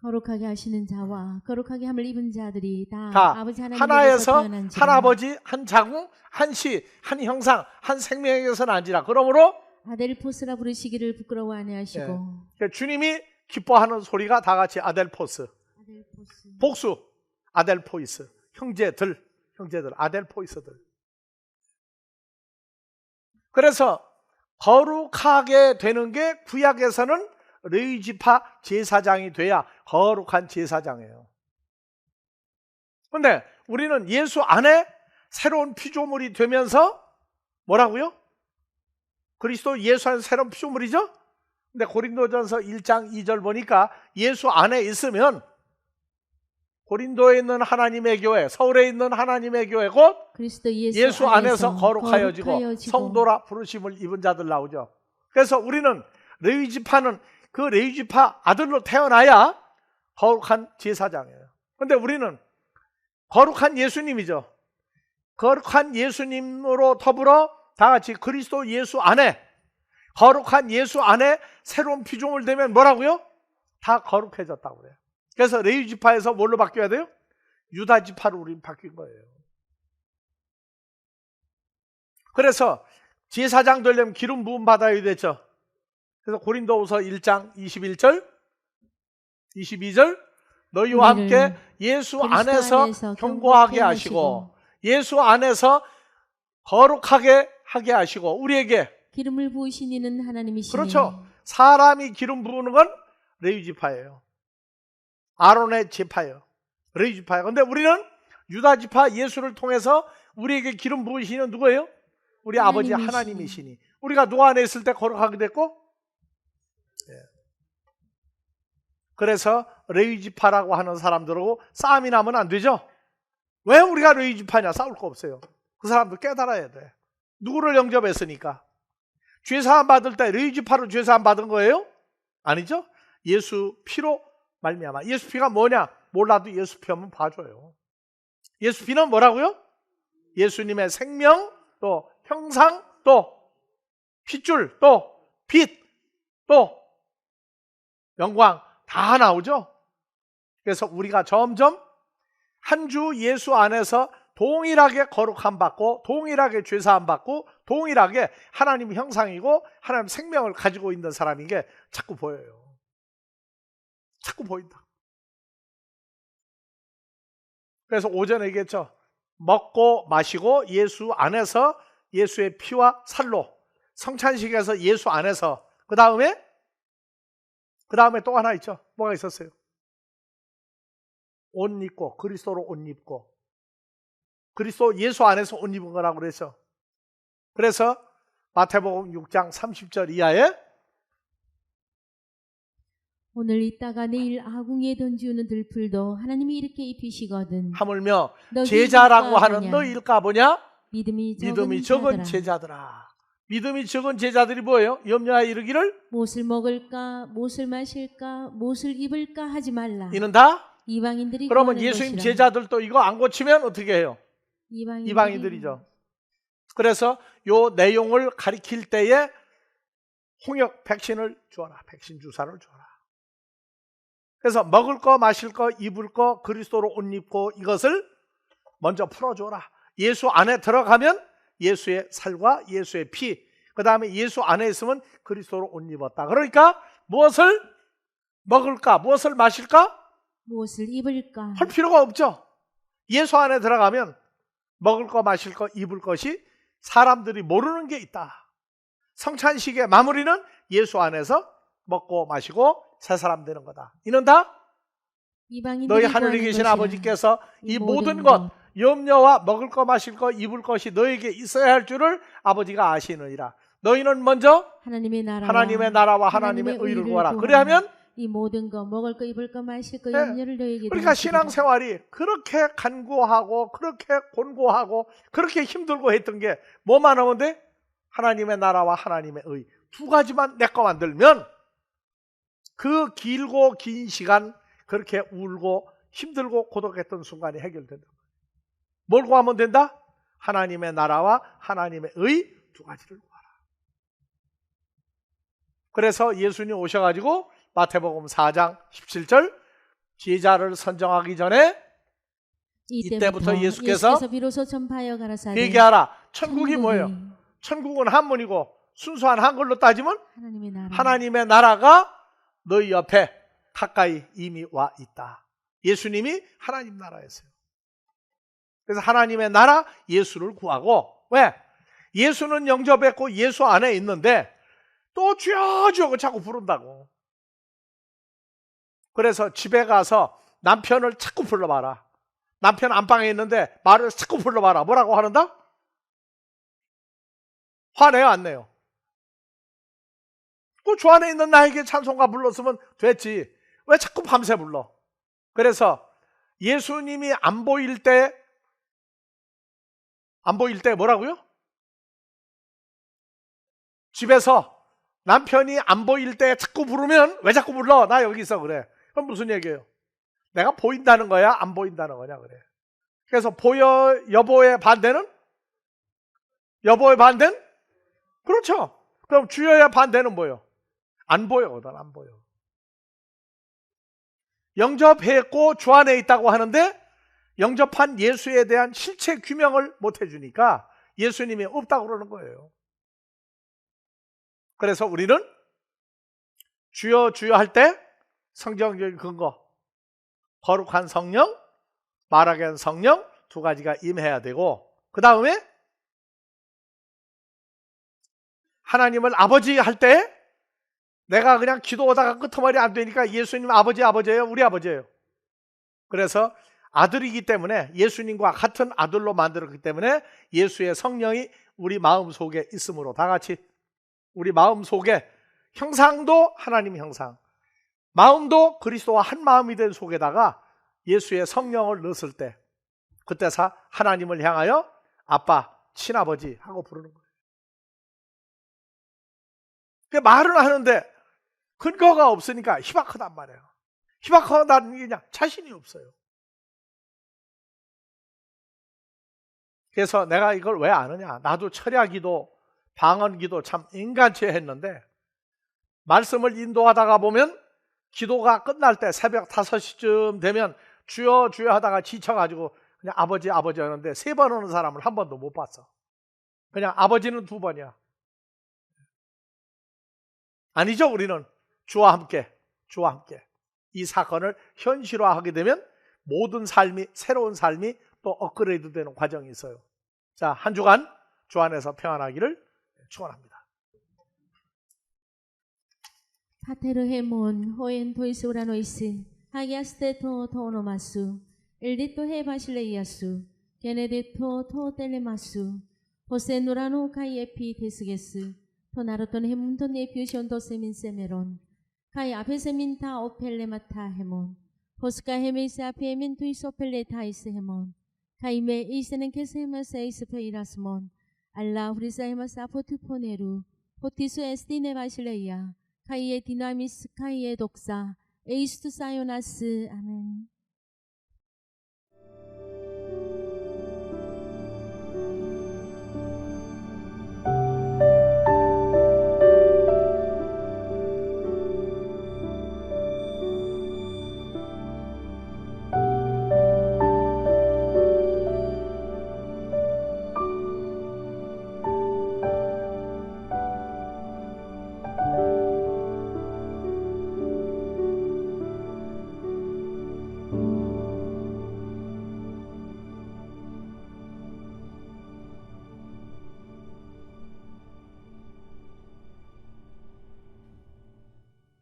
거룩하게 하시는 자와 거룩하게 함을 입은 자들이 다 아버지 하나에서 태어난지라. 한 아버지, 한 자궁, 한 씨, 한 형상, 한 생명에서 난지라. 그러므로 아델포스라 부르시기를 부끄러워 아니하시고. 그러니까 주님이 기뻐하는 소리가 다 같이 아델포스. 복수, 아델포이스. 형제들, 아델포이스들. 그래서 거룩하게 되는 게 구약에서는 레위지파 제사장이 돼야 거룩한 제사장이에요. 그런데 우리는 예수 안에 새로운 피조물이 되면서 뭐라고요? 그리스도 예수 안에 새로운 피조물이죠? 근데 고린도전서 1장 2절 보니까 예수 안에 있으면 고린도에 있는 하나님의 교회, 서울에 있는 하나님의 교회 곧 그리스도 예수 안에서 거룩하여지고 성도라 부르심을 입은 자들 나오죠. 그래서 우리는 레위지파는 그 레위지파 아들로 태어나야 거룩한 제사장이에요. 그런데 우리는 거룩한 예수님이죠. 거룩한 예수님으로 더불어 다 같이 그리스도 예수 안에, 거룩한 예수 안에 새로운 피조물 되면 뭐라고요? 다 거룩해졌다고 그래요. 그래서 레위지파에서 뭘로 바뀌어야 돼요? 유다지파로 우리는 바뀐 거예요. 그래서 제사장 되려면 기름 부음 받아야 되죠. 그래서 고린도후서 1장 21절, 22절 너희와 함께 예수 안에서 경고하게 하시고 예수 안에서 거룩하게 하게 하시고 우리에게 기름을 부으신 이는 하나님이시니. 그렇죠. 사람이 기름 부으는 건 레위지파예요. 아론의 지파예요. 레위지파예요. 그런데 우리는 유다지파 예수를 통해서 우리에게 기름 부으시는 누구예요? 우리 아버지 하나님이시니. 우리가 노아 안에 있을 때 거룩하게 됐고, 그래서 레위지파라고 하는 사람들하고 싸움이 나면 안 되죠. 왜 우리가 레위지파냐? 싸울 거 없어요. 그 사람들 깨달아야 돼. 누구를 영접했으니까. 죄사함 받을 때 레위지파로 죄사함 받은 거예요? 아니죠. 예수 피로 말미암아. 예수 피가 뭐냐? 몰라도 예수 피 한번 봐줘요. 예수 피는 뭐라고요? 예수님의 생명, 또 형상, 또 핏줄, 또 빛, 또 영광 다 나오죠. 그래서 우리가 점점 한 주 예수 안에서 동일하게 거룩함 받고 동일하게 죄사함 받고 동일하게 하나님 형상이고 하나님 생명을 가지고 있는 사람인 게 자꾸 보여요. 자꾸 보인다. 그래서 오전에 얘기했죠. 먹고 마시고 예수 안에서 예수의 피와 살로 성찬식에서 예수 안에서 그 다음에 또 하나 있죠. 뭐가 있었어요? 옷 입고 그리스도로 옷 입고 그리스도 예수 안에서 옷 입은 거라고 그랬죠. 그래서 마태복음 6장 30절 이하에 오늘 있다가 내일 아궁이에 던지우는 들풀도 하나님이 이렇게 입히시거든. 하물며 제자라고 하는 보냐? 너희일까 보냐? 믿음이 적은 제자들아. 믿음이 적은 제자들이 뭐예요? 염려하여 이르기를 무엇을 먹을까, 무엇을 마실까, 무엇을 입을까 하지 말라. 이는 다 이방인들이 그러면 예수님 것이라. 제자들도 이거 안 고치면 어떻게 해요? 이방인들이죠. 그래서 요 내용을 가리킬 때에 홍역 백신을 주어라. 백신 주사를 주어라. 그래서 먹을 거, 마실 거, 입을 거, 그리스도로 옷 입고 이것을 먼저 풀어줘라. 예수 안에 들어가면 예수의 살과 예수의 피, 그 다음에 예수 안에 있으면 그리스도로 옷 입었다. 그러니까 무엇을 먹을까, 무엇을 마실까, 무엇을 입을까 할 필요가 없죠. 예수 안에 들어가면 먹을 거, 마실 거, 입을 것이 사람들이 모르는 게 있다. 성찬식의 마무리는 예수 안에서 먹고 마시고 새 사람 되는 거다. 이는 다 너희 하늘에 계신 아버지께서 이 모든 것 염려와 먹을 거 마실 거 입을 것이 너에게 있어야 할 줄을 아버지가 아시느니라. 너희는 먼저 하나님의 나라와 하나님의 의를 구하라. 그래야면 이 모든 거 먹을 거 입을 거 마실 거 네. 염려를 너에게 그러니까 신앙생활이 그렇게 간구하고 그렇게 곤고하고 그렇게 힘들고 했던 게 뭐만 하면 돼? 하나님의 나라와 하나님의 의 두 가지만 내 거 만들면 그 길고 긴 시간 그렇게 울고 힘들고 고독했던 순간이 해결된다. 뭘 구하면 된다? 하나님의 나라와 하나님의 의 두 가지를 구하라. 그래서 예수님 오셔가지고 마태복음 4장 17절 제자를 선정하기 전에 이때부터 예수께서 비로소 전파하여 가라사대 얘기하라. 천국이 뭐예요? 천국은 한문이고 순수한 한글로 따지면 하나님의 나라가 너희 옆에 가까이 이미 와 있다. 예수님이 하나님 나라였어요. 그래서 하나님의 나라 예수를 구하고, 왜? 예수는 영접했고 예수 안에 있는데 또 주여 주여 자꾸 부른다고. 그래서 집에 가서 남편을 자꾸 불러봐라. 남편 안방에 있는데 말을 자꾸 불러봐라. 뭐라고 하는다? 화내요 안 내요? 그 주 안에 있는 나에게 찬송가 불렀으면 됐지. 왜 자꾸 밤새 불러? 그래서 예수님이 안 보일 때 뭐라고요? 집에서 남편이 안 보일 때 자꾸 부르면 왜 자꾸 불러? 나 여기 있어 그래. 그럼 무슨 얘기예요? 내가 보인다는 거야? 안 보인다는 거냐 그래. 그래서 여보의 반대는? 여보의 반대는? 그렇죠. 그럼 주여의 반대는 뭐예요? 안 보여. 난 안 보여. 영접했고 주 안에 있다고 하는데 영접한 예수에 대한 실체 규명을 못 해주니까 예수님이 없다고 그러는 거예요. 그래서 우리는 주여 주여 할 때 성경적인 근거, 거룩한 성령, 말하게 한 성령 두 가지가 임해야 되고, 그 다음에 하나님을 아버지 할 때 내가 그냥 기도하다가 끄트머리 안 되니까 예수님 아버지예요? 우리 아버지예요? 그래서 아들이기 때문에 예수님과 같은 아들로 만들었기 때문에 예수의 성령이 우리 마음속에 있으므로 다 같이 우리 마음속에 형상도 하나님 형상, 마음도 그리스도와 한 마음이 된 속에다가 예수의 성령을 넣었을 때 그때 하나님을 향하여 아빠, 친아버지 하고 부르는 거예요. 말은 하는데 근거가 없으니까 희박하단 말이에요. 희박하다는 게 그냥 자신이 없어요. 그래서 내가 이걸 왜 아느냐? 나도 철야기도 방언기도 참 인간치 했는데 말씀을 인도하다가 보면 기도가 끝날 때 새벽 5시쯤 되면 주여 주여 하다가 지쳐가지고 그냥 아버지 아버지 하는데 3번 오는 사람을 한 번도 못 봤어. 그냥 아버지는 2번이야. 아니죠. 우리는 주와 함께 이 사건을 현실화하게 되면 모든 삶이, 새로운 삶이 또 업그레이드 되는 과정이 있어요. 자, 한 주간 주 안에서 평안하기를 축원합니다. 파테르헤몬 호엔 토이스우라노이스 하기아스테토 토노마수 엘디토 헤바실레이아수 게네데토 토텔레마수 호세누라노 카이에피 데스게스 토나르톤 헤문톤 에피우션도 세민세메론 카이 아페세민타 오펠레마타 헤몬 호스카 헤메이스 아페민 투이소펠레타이스 헤몬 카이메 이세는 케세마스 에이스페이라스몬 알라 후리사이마스 아포트포네루 포티수 에스티네 바실레이아 카이에 디나미스 카이에 독사 에이스투 사요나스 아멘.